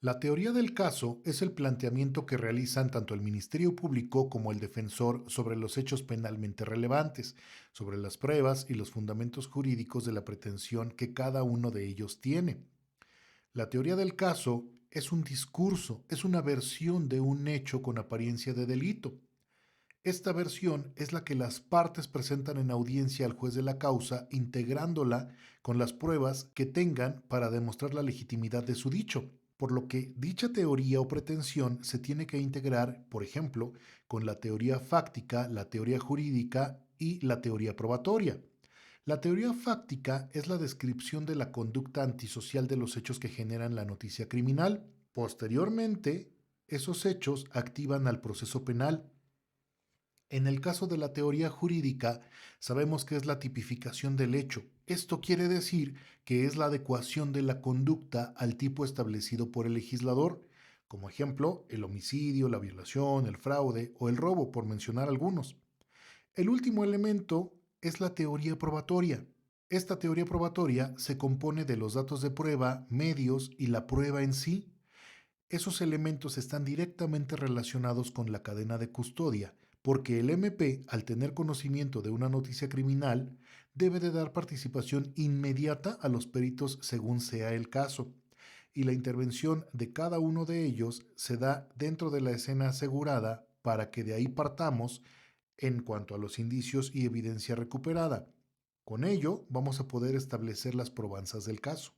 La teoría del caso es el planteamiento que realizan tanto el Ministerio Público como el defensor sobre los hechos penalmente relevantes, sobre las pruebas y los fundamentos jurídicos de la pretensión que cada uno de ellos tiene. La teoría del caso es un discurso, es una versión de un hecho con apariencia de delito. Esta versión es la que las partes presentan en audiencia al juez de la causa, integrándola con las pruebas que tengan para demostrar la legitimidad de su dicho, por lo que dicha teoría o pretensión se tiene que integrar, por ejemplo, con la teoría fáctica, la teoría jurídica y la teoría probatoria. La teoría fáctica es la descripción de la conducta antisocial de los hechos que generan la noticia criminal. Posteriormente, esos hechos activan al proceso penal. En el caso de la teoría jurídica, sabemos que es la tipificación del hecho. Esto quiere decir que es la adecuación de la conducta al tipo establecido por el legislador, como ejemplo, el homicidio, la violación, el fraude o el robo, por mencionar algunos. El último elemento es la teoría probatoria. Esta teoría probatoria se compone de los datos de prueba, medios y la prueba en sí. Esos elementos están directamente relacionados con la cadena de custodia, porque el MP, al tener conocimiento de una noticia criminal, debe de dar participación inmediata a los peritos según sea el caso, y la intervención de cada uno de ellos se da dentro de la escena asegurada para que de ahí partamos en cuanto a los indicios y evidencia recuperada. Con ello vamos a poder establecer las probanzas del caso.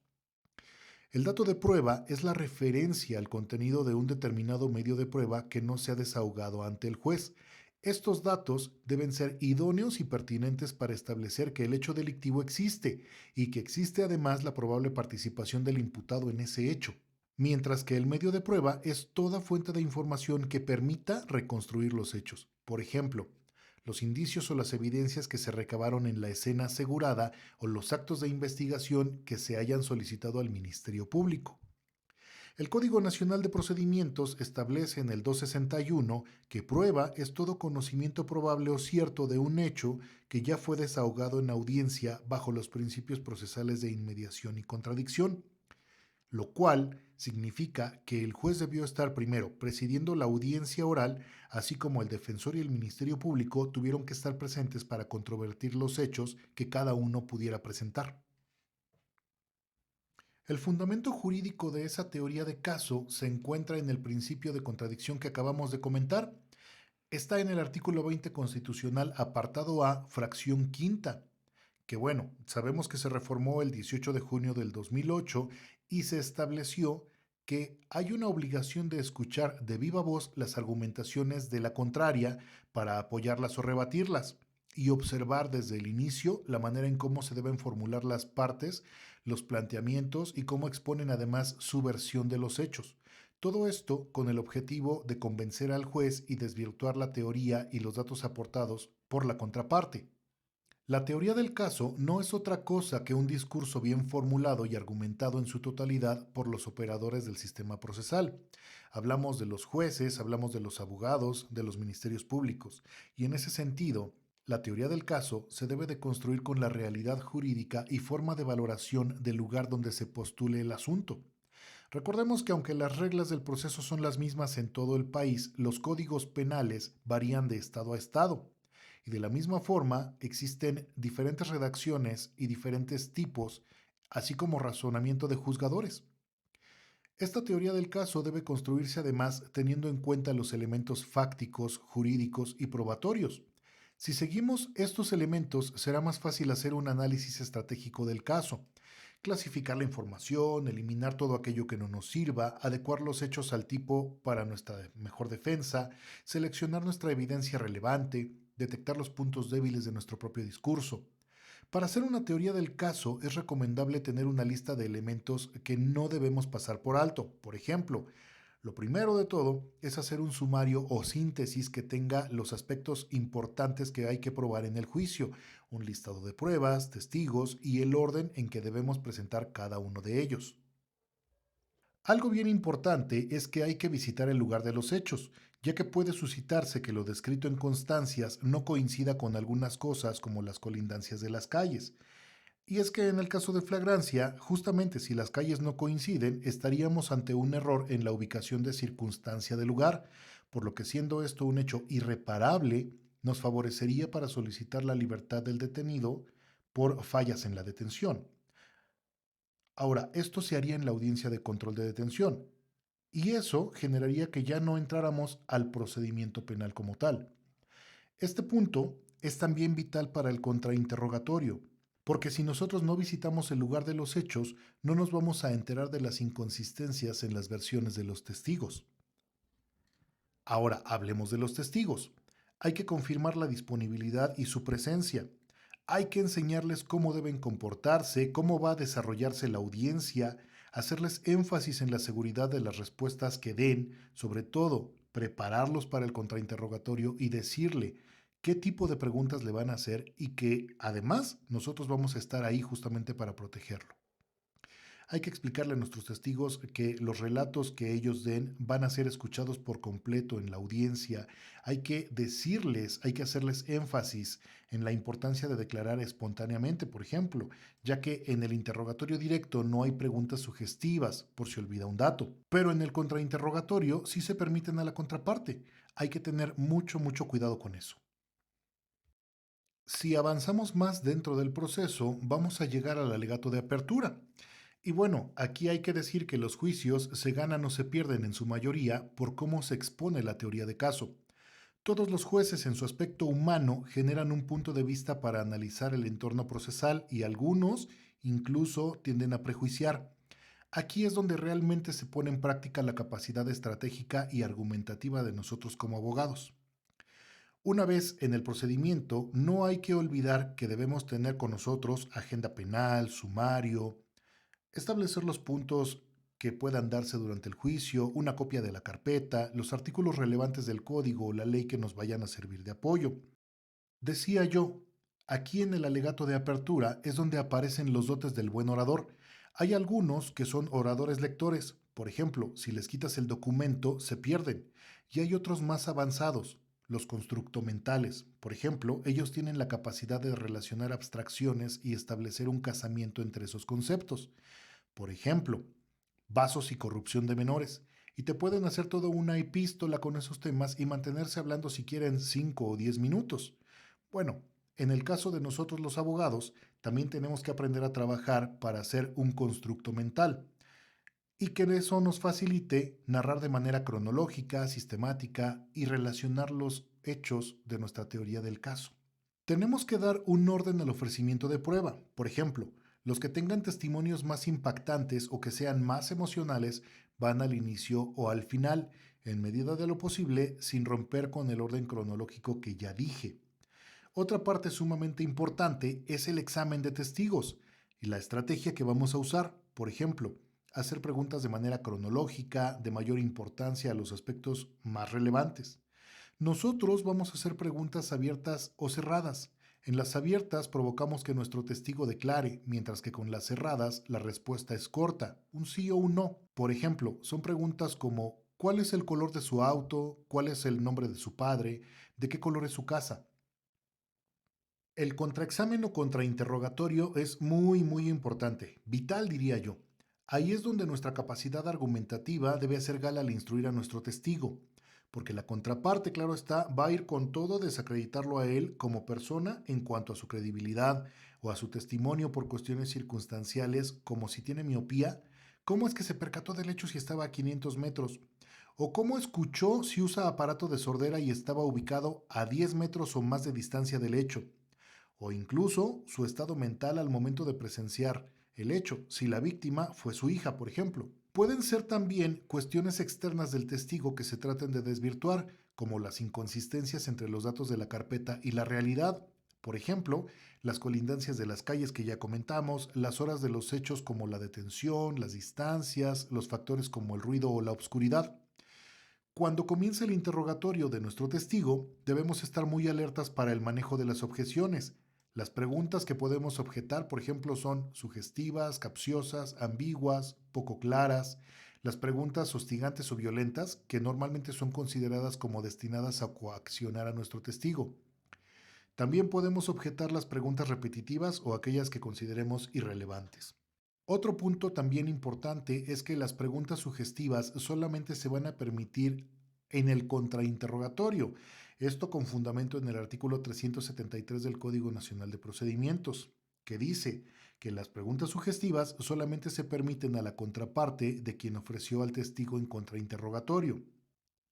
El dato de prueba es la referencia al contenido de un determinado medio de prueba que no se ha desahogado ante el juez. Estos datos deben ser idóneos y pertinentes para establecer que el hecho delictivo existe y que existe además la probable participación del imputado en ese hecho, mientras que el medio de prueba es toda fuente de información que permita reconstruir los hechos. Por ejemplo, los indicios o las evidencias que se recabaron en la escena asegurada o los actos de investigación que se hayan solicitado al Ministerio Público. El Código Nacional de Procedimientos establece en el 261 que prueba es todo conocimiento probable o cierto de un hecho que ya fue desahogado en audiencia bajo los principios procesales de inmediación y contradicción, lo cual significa que el juez debió estar primero presidiendo la audiencia oral, así como el defensor y el Ministerio Público tuvieron que estar presentes para controvertir los hechos que cada uno pudiera presentar. El fundamento jurídico de esa teoría de caso se encuentra en el principio de contradicción que acabamos de comentar. Está en el artículo 20 constitucional, apartado A, fracción quinta, que bueno, sabemos que se reformó el 18 de junio del 2008 y se estableció que hay una obligación de escuchar de viva voz las argumentaciones de la contraria para apoyarlas o rebatirlas y observar desde el inicio la manera en cómo se deben formular las partes, los planteamientos y cómo exponen además su versión de los hechos. Todo esto con el objetivo de convencer al juez y desvirtuar la teoría y los datos aportados por la contraparte. La teoría del caso no es otra cosa que un discurso bien formulado y argumentado en su totalidad por los operadores del sistema procesal. Hablamos de los jueces, hablamos de los abogados, de los ministerios públicos, y en ese sentido, la teoría del caso se debe de construir con la realidad jurídica y forma de valoración del lugar donde se postule el asunto. Recordemos que aunque las reglas del proceso son las mismas en todo el país, los códigos penales varían de estado a estado. Y de la misma forma, existen diferentes redacciones y diferentes tipos, así como razonamiento de juzgadores. Esta teoría del caso debe construirse además teniendo en cuenta los elementos fácticos, jurídicos y probatorios. Si seguimos estos elementos, será más fácil hacer un análisis estratégico del caso, clasificar la información, eliminar todo aquello que no nos sirva, adecuar los hechos al tipo para nuestra mejor defensa, seleccionar nuestra evidencia relevante, detectar los puntos débiles de nuestro propio discurso. Para hacer una teoría del caso es recomendable tener una lista de elementos que no debemos pasar por alto. Por ejemplo, lo primero de todo es hacer un sumario o síntesis que tenga los aspectos importantes que hay que probar en el juicio, un listado de pruebas, testigos y el orden en que debemos presentar cada uno de ellos. Algo bien importante es que hay que visitar el lugar de los hechos, ya que puede suscitarse que lo descrito en constancias no coincida con algunas cosas como las colindancias de las calles. Y es que en el caso de flagrancia, justamente si las calles no coinciden, estaríamos ante un error en la ubicación de circunstancia del lugar, por lo que siendo esto un hecho irreparable, nos favorecería para solicitar la libertad del detenido por fallas en la detención. Ahora, esto se haría en la audiencia de control de detención, y eso generaría que ya no entráramos al procedimiento penal como tal. Este punto es también vital para el contrainterrogatorio, porque si nosotros no visitamos el lugar de los hechos, no nos vamos a enterar de las inconsistencias en las versiones de los testigos. Ahora hablemos de los testigos. Hay que confirmar la disponibilidad y su presencia. Hay que enseñarles cómo deben comportarse, cómo va a desarrollarse la audiencia, hacerles énfasis en la seguridad de las respuestas que den, sobre todo prepararlos para el contrainterrogatorio y decirle qué tipo de preguntas le van a hacer y que además nosotros vamos a estar ahí justamente para protegerlo. Hay que explicarle a nuestros testigos que los relatos que ellos den van a ser escuchados por completo en la audiencia. Hay que decirles, hay que hacerles énfasis en la importancia de declarar espontáneamente, por ejemplo, ya que en el interrogatorio directo no hay preguntas sugestivas por si olvida un dato, pero en el contrainterrogatorio sí se permiten a la contraparte. Hay que tener mucho cuidado con eso. Si avanzamos más dentro del proceso, vamos a llegar al alegato de apertura. Y bueno, aquí hay que decir que los juicios se ganan o se pierden en su mayoría por cómo se expone la teoría de caso. Todos los jueces en su aspecto humano generan un punto de vista para analizar el entorno procesal y algunos incluso tienden a prejuiciar. Aquí es donde realmente se pone en práctica la capacidad estratégica y argumentativa de nosotros como abogados. Una vez en el procedimiento, no hay que olvidar que debemos tener con nosotros agenda penal, sumario, establecer los puntos que puedan darse durante el juicio, una copia de la carpeta, los artículos relevantes del código o la ley que nos vayan a servir de apoyo. Decía yo, aquí en el alegato de apertura es donde aparecen los dotes del buen orador. Hay algunos que son oradores lectores, por ejemplo, si les quitas el documento se pierden, y hay otros más avanzados, los constructomentales. Por ejemplo, ellos tienen la capacidad de relacionar abstracciones y establecer un casamiento entre esos conceptos. Por ejemplo, vasos y corrupción de menores. Y te pueden hacer toda una epístola con esos temas y mantenerse hablando si quieren 5 o 10 minutos. Bueno, en el caso de nosotros los abogados, también tenemos que aprender a trabajar para hacer un constructo mental y que eso nos facilite narrar de manera cronológica, sistemática y relacionar los hechos de nuestra teoría del caso. Tenemos que dar un orden al ofrecimiento de prueba. Por ejemplo, los que tengan testimonios más impactantes o que sean más emocionales van al inicio o al final, en medida de lo posible, sin romper con el orden cronológico que ya dije. Otra parte sumamente importante es el examen de testigos y la estrategia que vamos a usar. Por ejemplo, hacer preguntas de manera cronológica, de mayor importancia a los aspectos más relevantes. Nosotros vamos a hacer preguntas abiertas o cerradas. En las abiertas provocamos que nuestro testigo declare, mientras que con las cerradas la respuesta es corta, un sí o un no. Por ejemplo, son preguntas como ¿cuál es el color de su auto? ¿Cuál es el nombre de su padre? ¿De qué color es su casa? El contraexamen o contrainterrogatorio es muy importante, vital diría yo. Ahí es donde nuestra capacidad argumentativa debe hacer gala al instruir a nuestro testigo, porque la contraparte, claro está, va a ir con todo a desacreditarlo a él como persona en cuanto a su credibilidad o a su testimonio por cuestiones circunstanciales, como si tiene miopía, cómo es que se percató del hecho si estaba a 500 metros, o cómo escuchó si usa aparato de sordera y estaba ubicado a 10 metros o más de distancia del hecho o incluso su estado mental al momento de presenciar el hecho, si la víctima fue su hija, por ejemplo. Pueden ser también cuestiones externas del testigo que se traten de desvirtuar, como las inconsistencias entre los datos de la carpeta y la realidad. Por ejemplo, las colindancias de las calles que ya comentamos, las horas de los hechos como la detención, las distancias, los factores como el ruido o la oscuridad. Cuando comienza el interrogatorio de nuestro testigo, debemos estar muy alertas para el manejo de las objeciones. Las preguntas que podemos objetar, por ejemplo, son sugestivas, capciosas, ambiguas, poco claras. Las preguntas hostigantes o violentas, que normalmente son consideradas como destinadas a coaccionar a nuestro testigo. También podemos objetar las preguntas repetitivas o aquellas que consideremos irrelevantes. Otro punto también importante es que las preguntas sugestivas solamente se van a permitir en el contrainterrogatorio, esto con fundamento en el artículo 373 del Código Nacional de Procedimientos, que dice que las preguntas sugestivas solamente se permiten a la contraparte de quien ofreció al testigo en contrainterrogatorio.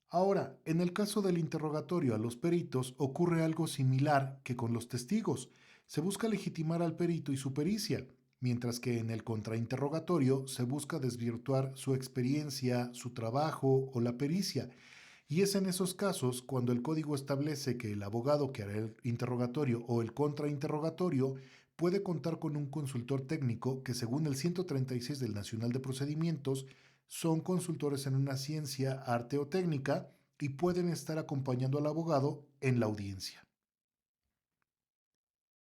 Ahora, en el caso del interrogatorio a los peritos ocurre algo similar que con los testigos. Se busca legitimar al perito y su pericia, mientras que en el contrainterrogatorio se busca desvirtuar su experiencia, su trabajo o la pericia. Y es en esos casos cuando el código establece que el abogado que hará el interrogatorio o el contrainterrogatorio puede contar con un consultor técnico que, según el 136 del Nacional de Procedimientos, son consultores en una ciencia, arte o técnica y pueden estar acompañando al abogado en la audiencia.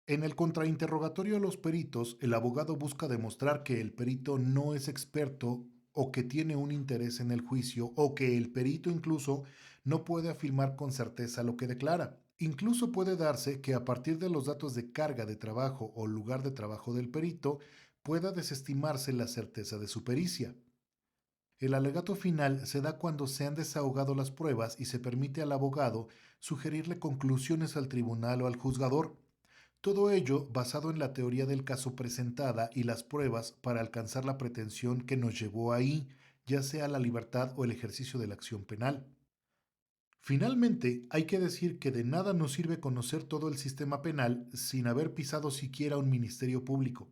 En el contrainterrogatorio a los peritos, el abogado busca demostrar que el perito no es experto o que tiene un interés en el juicio o que el perito incluso no puede afirmar con certeza lo que declara. Incluso puede darse que a partir de los datos de carga de trabajo o lugar de trabajo del perito pueda desestimarse la certeza de su pericia. El alegato final se da cuando se han desahogado las pruebas y se permite al abogado sugerirle conclusiones al tribunal o al juzgador. Todo ello basado en la teoría del caso presentada y las pruebas para alcanzar la pretensión que nos llevó ahí, ya sea la libertad o el ejercicio de la acción penal. Finalmente, hay que decir que de nada nos sirve conocer todo el sistema penal sin haber pisado siquiera un ministerio público,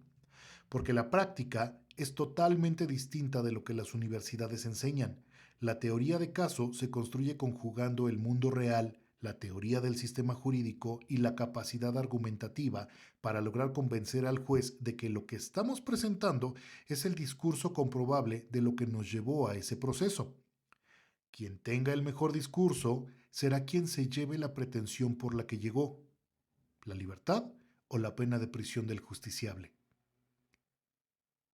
porque la práctica es totalmente distinta de lo que las universidades enseñan. La teoría de caso se construye conjugando el mundo real, la teoría del sistema jurídico y la capacidad argumentativa para lograr convencer al juez de que lo que estamos presentando es el discurso comprobable de lo que nos llevó a ese proceso. Quien tenga el mejor discurso será quien se lleve la pretensión por la que llegó, la libertad o la pena de prisión del justiciable.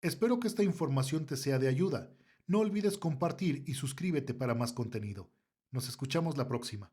Espero que esta información te sea de ayuda. No olvides compartir y suscríbete para más contenido. Nos escuchamos la próxima.